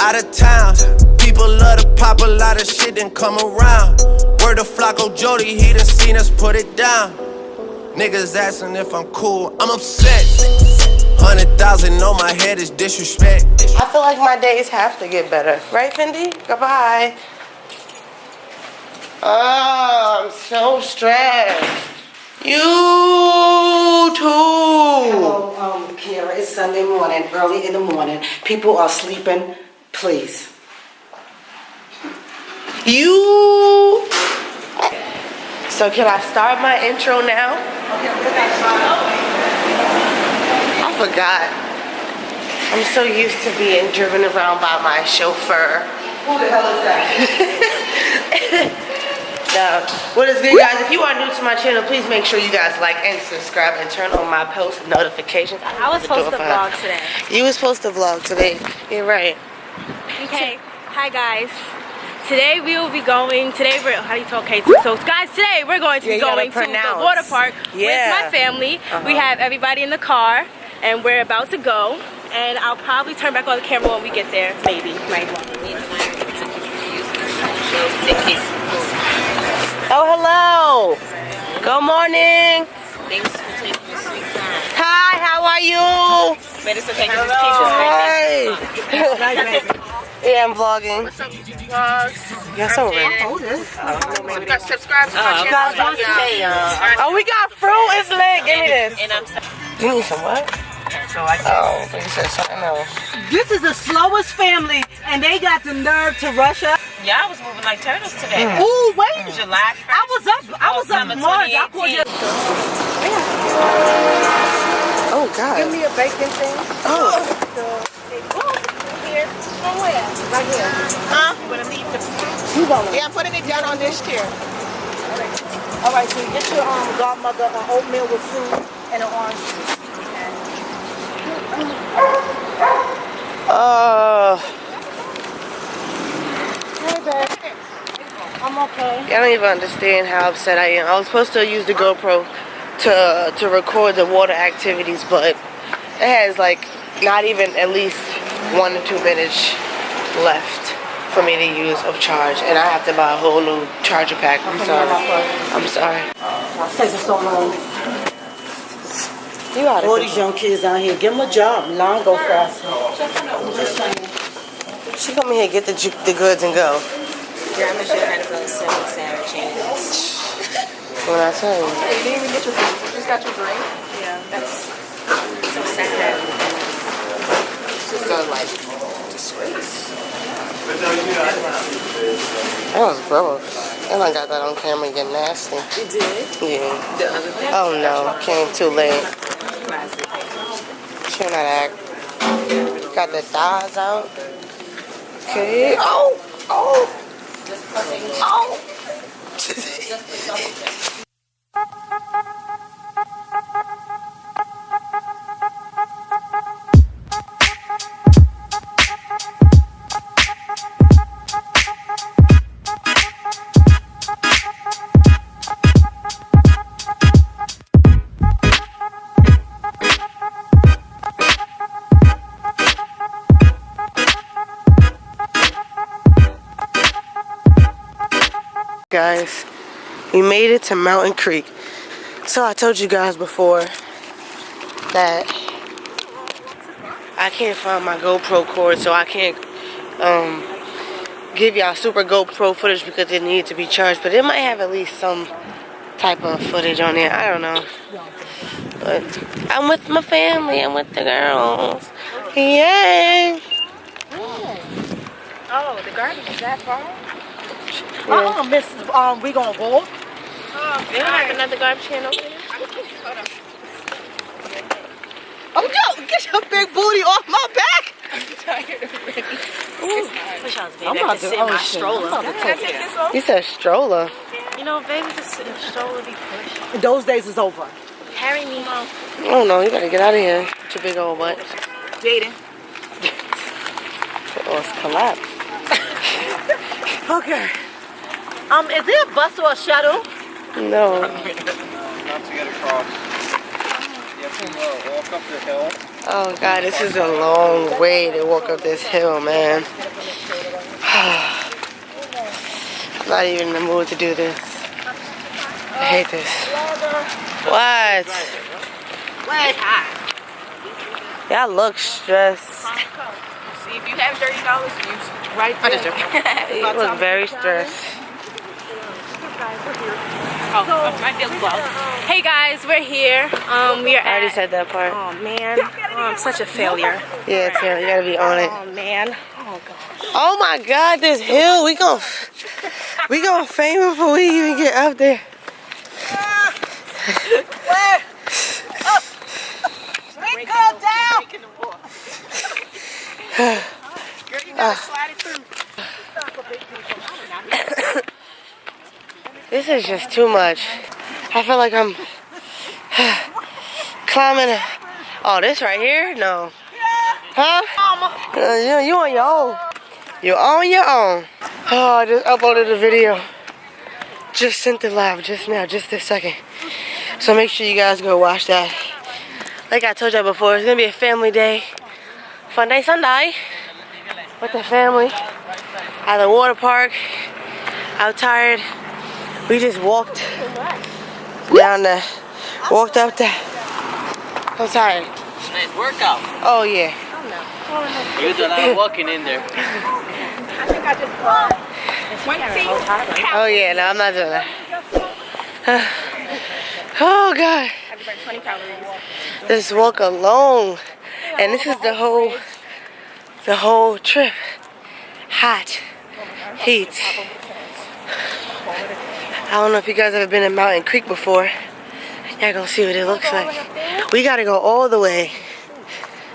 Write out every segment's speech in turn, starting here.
out of town. People love to pop a lot of shit and come around. Word to Flacco Jody, he done seen us put it down. Niggas asking if I'm cool, I'm upset. 100,000 on my head is disrespect. I feel like my days have to get better. Right, Fendi? Goodbye. Oh, I'm so stressed. You too. Hello, Kiara. It's Sunday morning, early in the morning. People are sleeping. Please. You. So can I start my intro now? I forgot. I'm so used to being driven around by my chauffeur. Who the hell is that? What is good, guys? If you are new to my channel, please make sure you guys like and subscribe and turn on my post notifications. I was supposed to vlog today. You were supposed to vlog today. You're right. Okay. Hi, guys. Today we will be going. Today we're how do you talk, Kate? So guys, today we're going to be going to the water park with my family. We have everybody in the car, and we're about to go. And I'll probably turn back on the camera when we get there. Maybe. Oh, hello. Good morning. Thanks for taking your sweet time. Hi, how are you? But it's okay. Hi. Yeah, I'm vlogging. What's up, vlogs? Yes, over. So we got subscribe to my channel. Oh, we got fruit. It's lit. Give me this. And I'm You need some what? so I Oh, you said something else. This is the slowest family, and they got the nerve to rush up. yeah, I was moving like turtles today. Ooh, wait. July 1st. I was up March. I called you. Oh, God. Give me a bacon thing. Oh. Here. From where? Right here. Huh? You want to leave the... Yeah, I'm putting it down on this chair. All right, so you get your godmother an oatmeal with fruit and an orange juice. Hey, babe. I'm okay. I don't even understand how upset I am. I was supposed to use the GoPro to record the water activities, but it has like not even at least 1 to 2 minutes left for me to use of charge, and I have to buy a whole new charger pack. I'm sorry. I'm sorry. It's taking so long. You got it. All these young kids out here, give them a job. Line go faster. She come in here, get the goods and go. Grandma should have had to go to Sarah changes. When I tell you. You didn't even get your food. You just got your drink? Yeah. That's so sad. It's just so, like, disgrace. That was gross. And I got that on camera getting nasty. You did? Yeah. The other thing? Oh no, came too late. Should not act. Got the thighs out. Okay. Oh! Oh! Oh! Guys, we made it to Mountain Creek. So I told you guys before that I can't find my GoPro cord, so I can't give y'all super GoPro footage because it needs to be charged, but it might have at least some type of footage on there. I don't know. But I'm with my family. I'm with the girls. Yay! Oh, the garden is that far? Yeah. Miss, we gonna walk. They don't have another garbage can over there? Oh, yo, get your big booty off my back. I'm tired already. Wish I was I'm baby. I about could to- sit in oh, my shit. stroller. I'm about to Can I take take it. this off? You said stroller. You know, baby, just sit in the stroller, be pushed. Those days is over. Carry me, Mom. Oh no, you better get out of here with your big old butt. Jaden. Or it's collapsed. Okay. Is there a bus or a shuttle? No. Not to get across. Yeah, Walk up the hill. Oh God, this is a long way to walk up this hill, man. I'm not even in the mood to do this. I hate this. What? Y'all look stressed. See, if you have $30, use right there. You look very stressed. Oh, my feels well. Hey guys, we're here. We are I already at. said that part. Oh man, I'm such a failure. Yeah, Tim, you gotta be on it. Oh man. Oh gosh. Oh my God, this hill. We gon' fame it before we even get up there. Where? Up. Sweet girl down. Girl, you gotta slide it through. This is just too much. I feel like I'm climbing. Oh, this right here? No. Huh? You on your own. You're on your own. Oh, I just uploaded a video. Just sent it live just now, just this second. So make sure you guys go watch that. Like I told y'all before, it's gonna be a family day. Fun day Sunday with the family at the water park. I'm tired. We just walked down the, walked up the. I'm tired. Nice workout. Oh yeah. You did a lot of walking in there. I think I just 20. Oh yeah, no, I'm not doing that. Oh God. This walk alone, and this is the whole trip. Hot, heat. I don't know if you guys ever been in Mountain Creek before. Y'all gonna see what it looks like. We gotta go all the way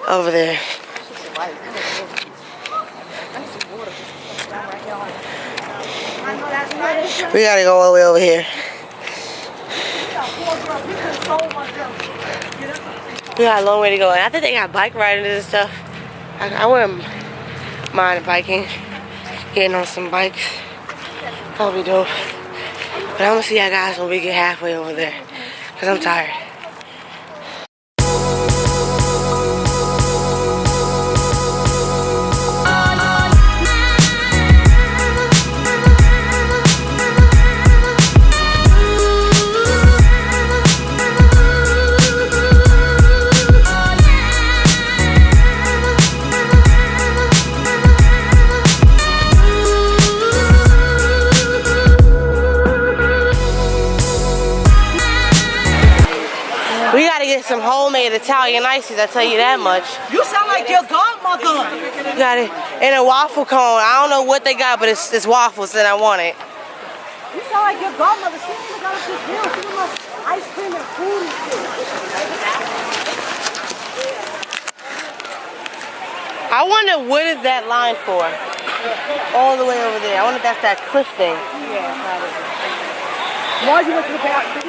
over there. We gotta go all the way over here. We got a long way to go. And I think they got bike riding and stuff. I wouldn't mind biking, getting on some bikes. That'll be dope. But I'm gonna see y'all guys when we get halfway over there, cause I'm tired. We gotta get some homemade Italian ices, I tell you that much. You sound like your godmother. We got it in a waffle cone. I don't know what they got, but it's waffles and I want it. You sound like your godmother. She even got us this bill. She was like ice cream and food and shit. I wonder what is that line for? All the way over there. I wonder if that's that cliff thing. Yeah, probably. Margie went to the bathroom.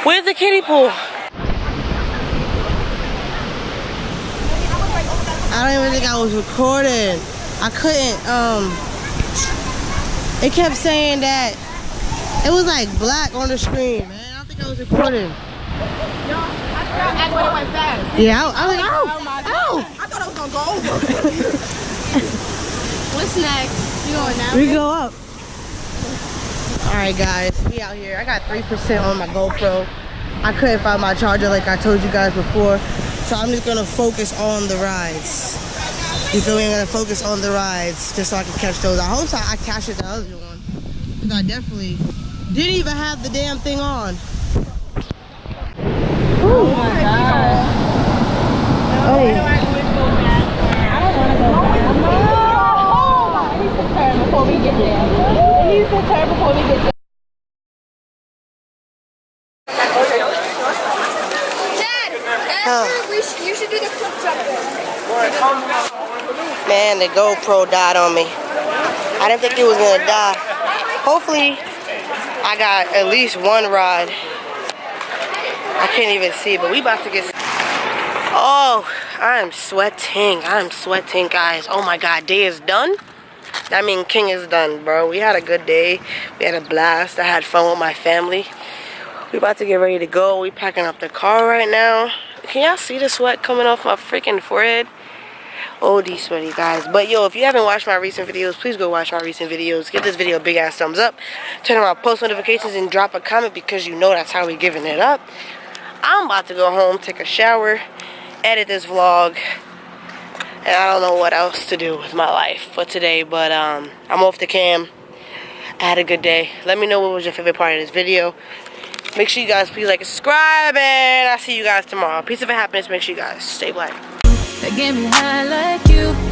Where's the kiddie pool? I don't even think I was recording. I couldn't, it kept saying that it was like black on the screen, man. I don't think I was recording. No, I thought it went fast. Yeah, I was like, oh. I thought I was gonna go over. What's next? You going now? We go up. Alright guys, we out here. I got 3% on my GoPro. I couldn't find my charger like I told you guys before. So I'm just gonna focus on the rides. You feel me? I'm gonna focus on the rides just so I can catch those. I hope I catch it the other one. Because I definitely didn't even have the damn thing on. Oh my god. Oh yeah. I don't want to go back. No! It needs to turn before we get there. It needs to turn before we get there. You should do the flip jump. Man, the GoPro died on me. I didn't think it was gonna die. Hopefully, I got at least one ride. I can't even see, but we about to get. Oh, I'm sweating. I'm sweating, guys. Oh my God, day is done. I mean, King is done, bro. We had a good day. We had a blast. I had fun with my family. We about to get ready to go. We packing up the car right now. Can y'all see the sweat coming off my freaking forehead? OD sweaty, guys. But yo, if you haven't watched my recent videos, please go watch my recent videos. Give this video a big ass thumbs up. Turn on my post notifications and drop a comment because you know that's how we giving it up. I'm about to go home, take a shower, edit this vlog, and I don't know what else to do with my life for today. But I'm off the cam. I had a good day. Let me know what was your favorite part of this video. Make sure you guys please like and subscribe, and I'll see you guys tomorrow. Peace and happiness. Make sure you guys stay black. They get me high like you.